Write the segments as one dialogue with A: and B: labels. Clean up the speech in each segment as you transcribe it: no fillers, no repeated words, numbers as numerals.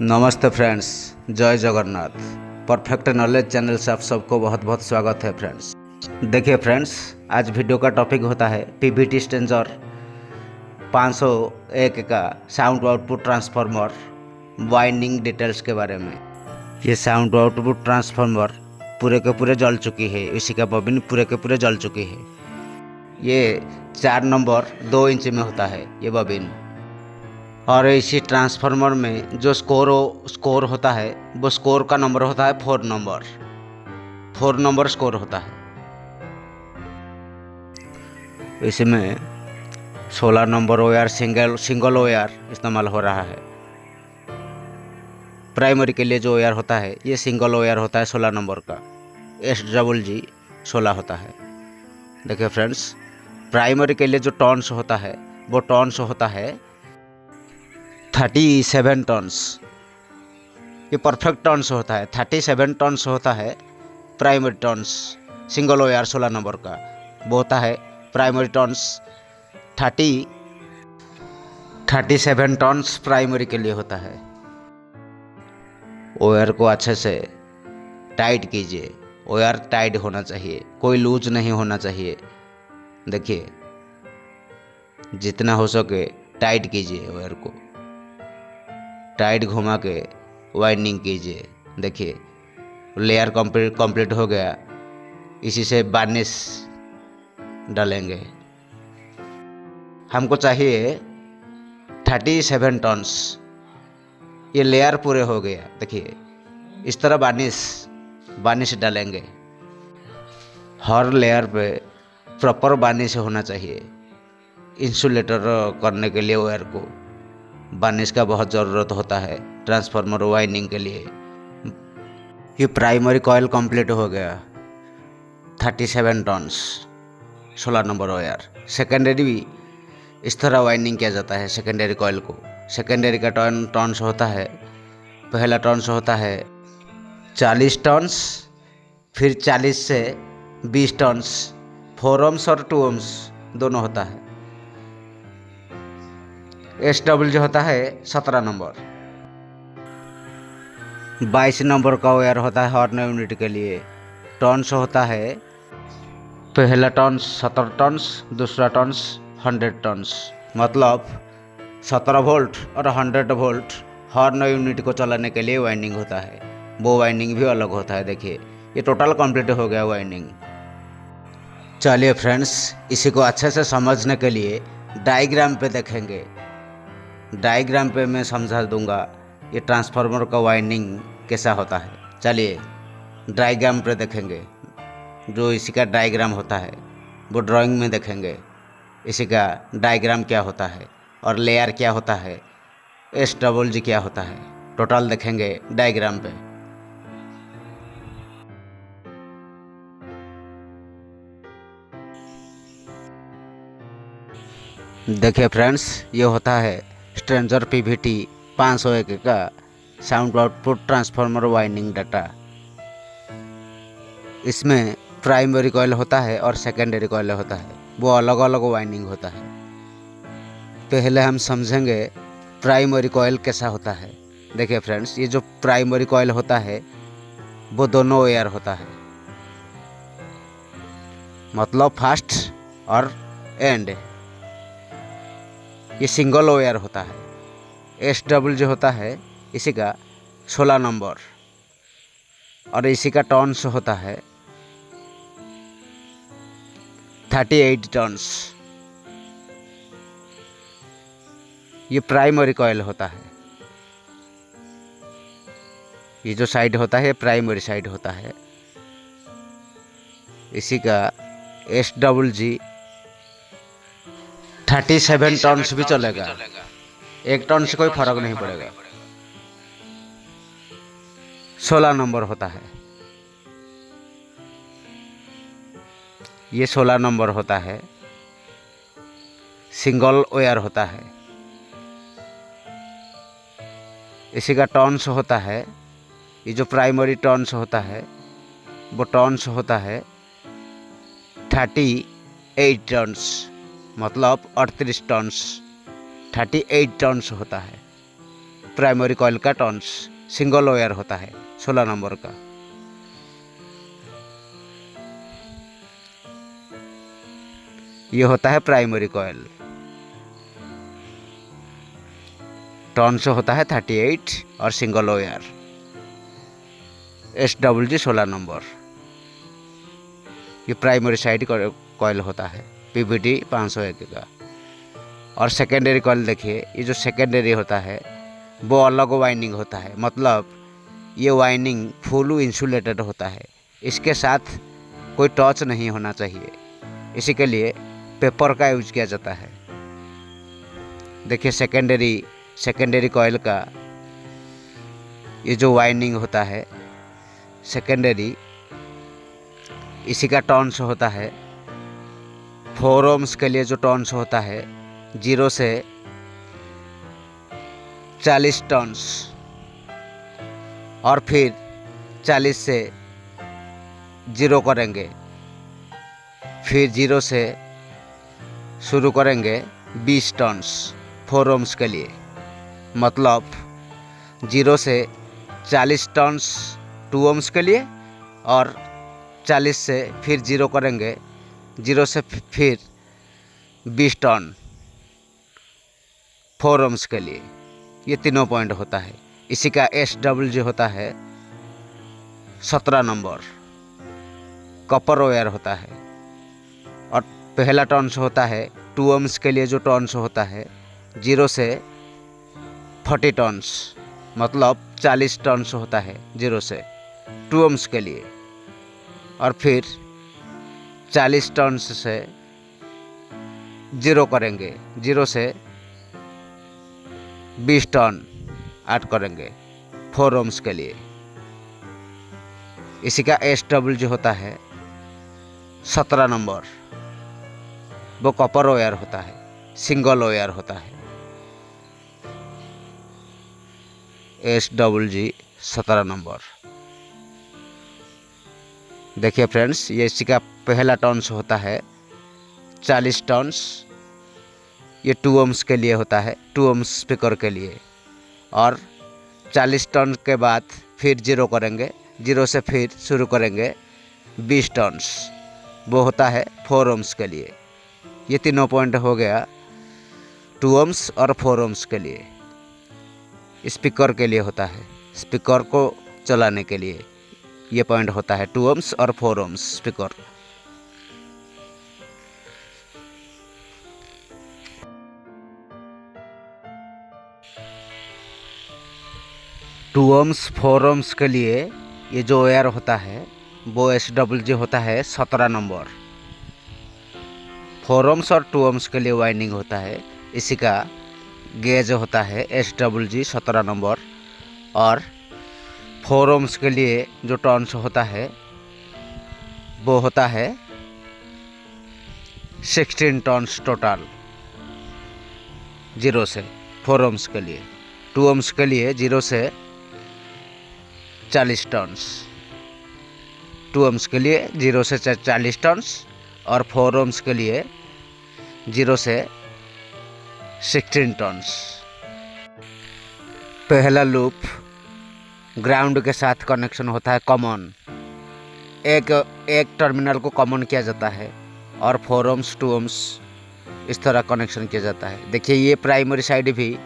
A: नमस्ते फ्रेंड्स, जय Jagannath. Perfect knowledge channel से आप सबको बहुत बहुत स्वागत है फ्रेंड्स। देखिए फ्रेंड्स, आज वीडियो का टॉपिक होता है पीवीटी स्ट्रेंजर 501 का sound output transformer winding details के बारे में। ये साउंड आउटपुट ट्रांसफार्मर पूरे के पूरे जल चुकी है, इसी का बॉबिन पूरे के पूरे जल चुकी है। ये 4 नंबर 2 इंच में होता है ये बॉबिन। और इसी ट्रांसफार्मर में जो स्कोर होता है वो स्कोर का नंबर होता है 4 नंबर स्कोर होता है। इसमें 16 नंबर ओआर सिंगल ओआर इस्तेमाल हो रहा है। प्राइमरी के लिए जो ओआर होता है ये सिंगल ओआर होता है 16 नंबर का, SGG 16 होता है। देखिए फ्रेंड्स, प्राइमरी के लिए जो टॉन्स होता है वो टॉन्स होता है 37 टन्स। ये परफेक्ट टन्स होता है, 37 टन्स होता है प्राइमरी टन्स। सिंगल ओआर 16 नंबर का वो होता है प्राइमरी टन्स 37 टन्स प्राइमरी के लिए होता है। ओआर को अच्छे से टाइट कीजिए, ओआर टाइट होना चाहिए, कोई लूज नहीं होना चाहिए। देखिए, जितना हो सके टाइट कीजिए, ओआर को टाइट घुमा के वाइंडिंग कीजिए। देखिए, लेयर कंप्लीट हो गया। इसी से वार्निश डालेंगे। हमको चाहिए 37 टन्स। ये लेयर पूरे हो गया। देखिए, इस तरह वार्निश डालेंगे। हर लेयर पे प्रॉपर वार्निश होना चाहिए। इंसुलेटर करने के लिए वायर को वार्निश का बहुत ज़रूरत होता है ट्रांसफार्मर वाइंडिंग के लिए। ये प्राइमरी कॉइल कंप्लीट हो गया 37 टन्स 16 नंबर वायर। सेकेंडरी भी इस तरह वाइंडिंग किया जाता है। सेकेंडरी कॉइल को, सेकेंडरी का टन्स होता है, पहला टन्स होता है 40 टन्स, फिर 40 से 20 टन्स 4 ohms और 2 ohms दोनों होता है। SW होता है 17 नंबर। 22 नंबर का वायर होता है हॉर्न यूनिट के लिए। टन्स होता है पहला टन्स 17 टन्स, दूसरा टन्स 100 टन्स। मतलब 17 वोल्ट और 100 वोल्ट हॉर्न यूनिट को चलाने के लिए वाइंडिंग होता है। वो वाइंडिंग भी अलग होता है। देखिए, ये टोटल कंप्लीट हो गया वाइंडिंग। चलिए फ्रेंड्स, इसी को अच्छे से समझने के लिए डायग्राम पे देखेंगे। डायग्राम पे मैं समझा दूंगा ये ट्रांसफार्मर का वाइंडिंग कैसा होता है। चलिए डायग्राम पे देखेंगे। जो इसी का डायग्राम होता है वो ड्राइंग में देखेंगे। इसी का डायग्राम क्या होता है और लेयर क्या होता है, SGG क्या होता है, टोटल देखेंगे डायग्राम पे। देखिए फ्रेंड्स, ये होता है स्ट्रेंजर पीवीटी 501 का sound output transformer winding data. इसमें प्राइमरी कॉइल होता है और सेकेंडरी कॉइल होता है, वो अलग अलग वाइंडिंग होता है। पहले हम समझेंगे प्राइमरी कॉइल कैसा होता है। देखिए फ्रेंड्स, ये जो प्राइमरी कॉइल होता है वो दोनों ओआर होता है, मतलब फर्स्ट और एंड। ये सिंगल ओआर होता है। SW होता है इसी का 16 नंबर और इसी का टन्स होता है 38 टन्स। ये प्राइमरी कॉइल होता है। ये जो साइड होता है प्राइमरी साइड होता है। इसी का SGG 37 टन्स भी चलेगा, 1 टन से कोई फर्क नहीं पड़ेगा। 16 नंबर होता है। ये 16 नंबर होता है, सिंगल ओआर होता है। इसी का टन्स होता है, ये जो प्राइमरी टन्स होता है वो टन्स होता है 38 टन्स, मतलब 38 टन्स 38 टन्स होता है। प्राइमरी कॉइल का टर्न्स, सिंगल वायर होता है 16 नंबर का। ये होता है प्राइमरी कॉइल, टर्न्स होता है 38 और सिंगल वायर। SWG 16 नंबर, ये प्राइमरी साइड कॉइल होता है PVD 501 का। और सेकेंडरी कॉइल देखिए, ये जो सेकेंडरी होता है वो अलग वाइंडिंग होता है, मतलब ये वाइंडिंग फुल इंसुलेटेड होता है, इसके साथ कोई टच नहीं होना चाहिए, इसी के लिए पेपर का यूज किया जाता है। देखिए सेकेंडरी कॉइल का ये जो वाइंडिंग होता है सेकेंडरी, इसी का टर्न्स होता है 4 ohms के लिए जो टर्न्स होता है 0 से 40 टर्न्स, और फिर 40 से 0 करेंगे, फिर 0 से शुरू करेंगे 20 टर्न्स 4 ohms के लिए, मतलब 0 से 40 टर्न्स 2 ohms के लिए, और 40 से फिर 0 करेंगे, 0 से फिर 20 टर्न 4 ohms के लिए। ये तीनों पॉइंट होता है। इसी का SWG होता है 17 नंबर, कॉपर वायर होता है। और पहला टर्न्स होता है 2 ohms के लिए, जो टर्न्स होता है 0 से 40 टर्न्स, मतलब 40 टर्न्स होता है 0 से 2 ohms के लिए, और फिर 40 टर्न्स से 0 करेंगे, 0 से 20 टर्न ऐड करेंगे 4 ohms के लिए। इसी का SWG होता है 17 नंबर, वो कॉपर वायर होता है, सिंगल वायर होता है। SWG 17 number. देखिए फ्रेंड्स, ये इसी का पहला टर्न्स होता है 40 टर्न्स, ये 2 ohms के लिए होता है, 2 ohms स्पीकर के लिए, और 40 टर्न के बाद फिर 0 करेंगे, 0 से फिर शुरू करेंगे 20 टर्न्स, वो होता है 4 ohms के लिए। ये तीनों पॉइंट हो गया 2 ohms और 4 ohms के लिए, स्पीकर के लिए होता है, स्पीकर को चलाने के लिए ये पॉइंट होता है 2 ohms और 4 ohms speaker. Two ohms 4 ohms के लिए ये जो वायर होता है वो SWG होता है 17 नंबर। 4 ohms और 2 ohms के लिए वाइंडिंग होता है, इसी का गेज होता है SWG 17 नंबर। और 4 ohms के लिए जो टर्न्स होता है वो होता है 16 टर्न्स टोटल, 0 से 4 ohms के लिए। 2 ohms के लिए 0 से 40 टर्न्स, 2 ohms के लिए 0 से 40 टर्न्स, और 4 ohms के लिए 0 से 16 टर्न्स। पहला लूप ग्राउंड के साथ कनेक्शन होता है कॉमन, एक टर्मिनल को कॉमन किया जाता है, और 4 ohms 2 ohms इस तरह कनेक्शन किया जाता है। देखिए ये प्राइमरी साइड भी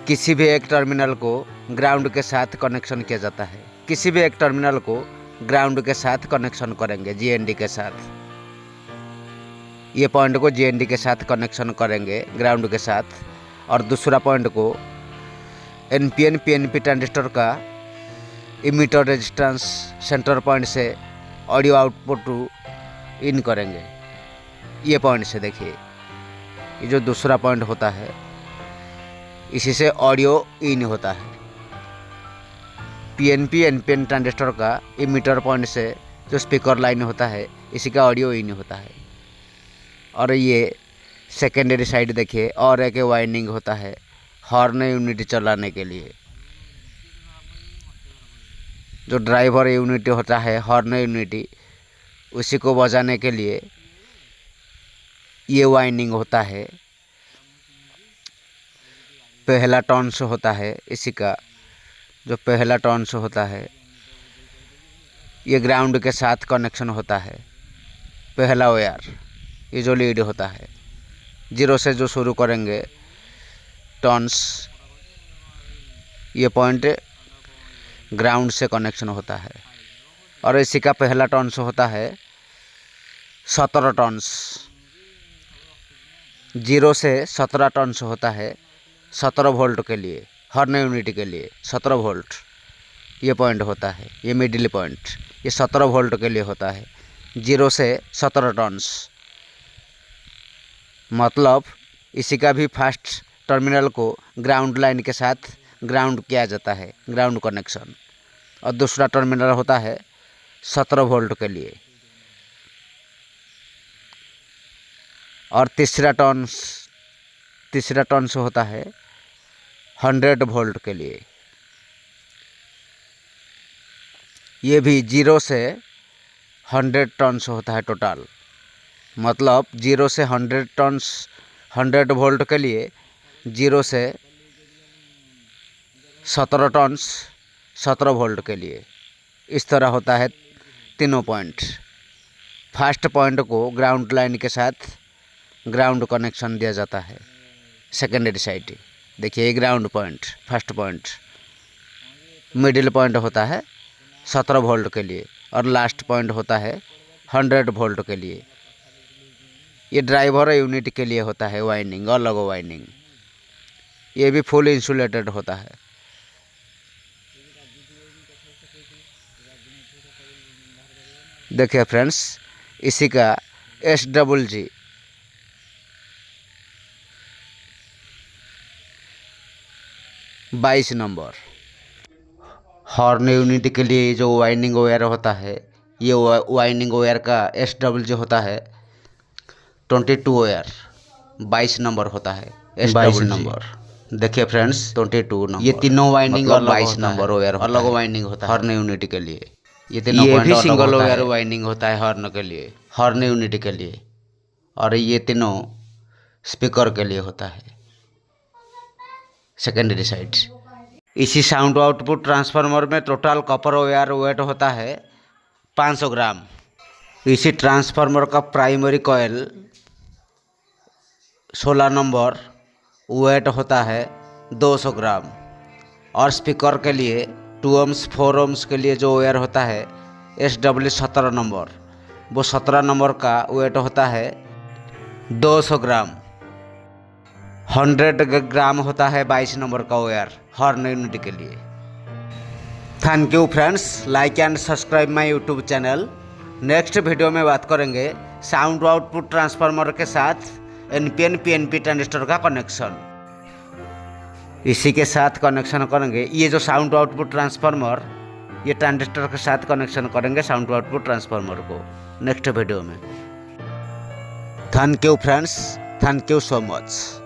A: किसी भी एक टर्मिनल को ग्राउंड के साथ कनेक्शन किया जाता है, किसी भी एक टर्मिनल को ग्राउंड के साथ कनेक्शन करेंगे GND के साथ, ये पॉइंट को GND के साथ कनेक्शन करेंगे ग्राउंड के साथ, और दूसरा पॉइंट को NPN PNP ट्रांजिस्टर का इमीटर रेजिस्टेंस सेंटर पॉइंट से ऑडियो आउटपुट इन करेंगे, ये पॉइंट से। देखिए ये जो दूसरा पॉइंट होता है इसी से ऑडियो इन होता है, PNP NPN ट्रांजिस्टर का इमीटर पॉइंट से जो स्पीकर लाइन होता है इसी का ऑडियो इन होता है। और ये सेकेंडरी साइड देखिए, और एक वाइंडिंग होता है हॉर्न यूनिट चलाने के लिए, जो ड्राइवर यूनिट होता है हॉर्न यूनिट, उसी को बजाने के लिए ये वाइंडिंग होता है पहला टर्न्स होता है इसी का, जो पहला टर्न्स होता है ये ग्राउंड के साथ कनेक्शन होता है। पहला वायर ये जो लीड होता है, 0 से जो शुरू करेंगे टर्न्स, ये पॉइंट ग्राउंड से कनेक्शन होता है। और इसी का पहला टर्न्स होता है 17 टर्न्स, 0 से 17 टर्न्स होता है 17 वोल्ट के लिए, हॉर्न यूनिट के लिए 17 वोल्ट ये पॉइंट होता है। ये मिडिल पॉइंट ये 17 वोल्ट के लिए होता है, 0 से 17 टर्न्स। मतलब इसी का भी फर्स्ट टर्मिनल को ग्राउंड लाइन के साथ ग्राउंड किया जाता है, ग्राउंड कनेक्शन। और दूसरा टर्मिनल होता है 17 वोल्ट के लिए। और तीसरा टर्न्स होता है 100 वोल्ट के लिए। ये भी 0 से 100 टर्न्स होता है टोटल। मतलब 0 से 100 टर्न्स 100 वोल्ट के लिए, 0 से 17 टर्न्स 17 वोल्ट के लिए। इस तरह होता है तीनों पॉइंट। फर्स्ट पॉइंट को ग्राउंड लाइन के साथ ग्राउंड कनेक्शन दिया जाता है। सेकेंडरी साइड देखिए, ground point first point, middle point होता है 17 वोल्ट के लिए और लास्ट पॉइंट होता है 100 वोल्ट के लिए। ये ड्राइवर यूनिट के लिए होता है वाइंडिंग, अलग वाइंडिंग। ये भी फुल इंसुलेटेड होता है। देखिए फ्रेंड्स, इसी का SWG बाईस नंबर हॉर्न यूनिट के लिए जो वाइंडिंग वायर होता है, ये वाइंडिंग वायर का SWG होता है 22 वायर, 22 नंबर होता है SWG नंबर। देखिए फ्रेंड्स, 22 नंबर। ये तीनों वाइंडिंग और 22 नंबर वायर अलग वाइंडिंग होता है हॉर्न यूनिट के लिए। ये भी सिंगल वायर वाइंडिंग होता है हॉर्न के लिए, हॉर्न यूनिट के लिए। और ये तीनों स्पीकर के लिए होता है सेकेंडरी साइड। इसी साउंड आउटपुट ट्रांसफार्मर में टोटल कॉपर वायर वेट होता है 500 ग्राम। इसी ट्रांसफार्मर का प्राइमरी कॉइल 16 नंबर वेट होता है 200 ग्राम। और स्पीकर के लिए 2 ohms 4 ohms के लिए जो वायर होता है SW 17 नंबर, वो 17 नंबर का वेट होता है 200 ग्राम। 100 ग्राम होता है 22 नंबर का वायर हॉर्न यूनिट के लिए। Thank you friends, like and subscribe my YouTube channel. Next video में बात करेंगे साउंड आउटपुट ट्रांसफार्मर के साथ NPN PNP ट्रांजिस्टर का कनेक्शन। इसी के साथ कनेक्शन करेंगे। ये जो साउंड आउटपुट ट्रांसफार्मर, ये ट्रांजिस्टर के साथ कनेक्शन करेंगे साउंड आउटपुट ट्रांसफार्मर को नेक्स्ट वीडियो में। Thank you friends, thank you so much.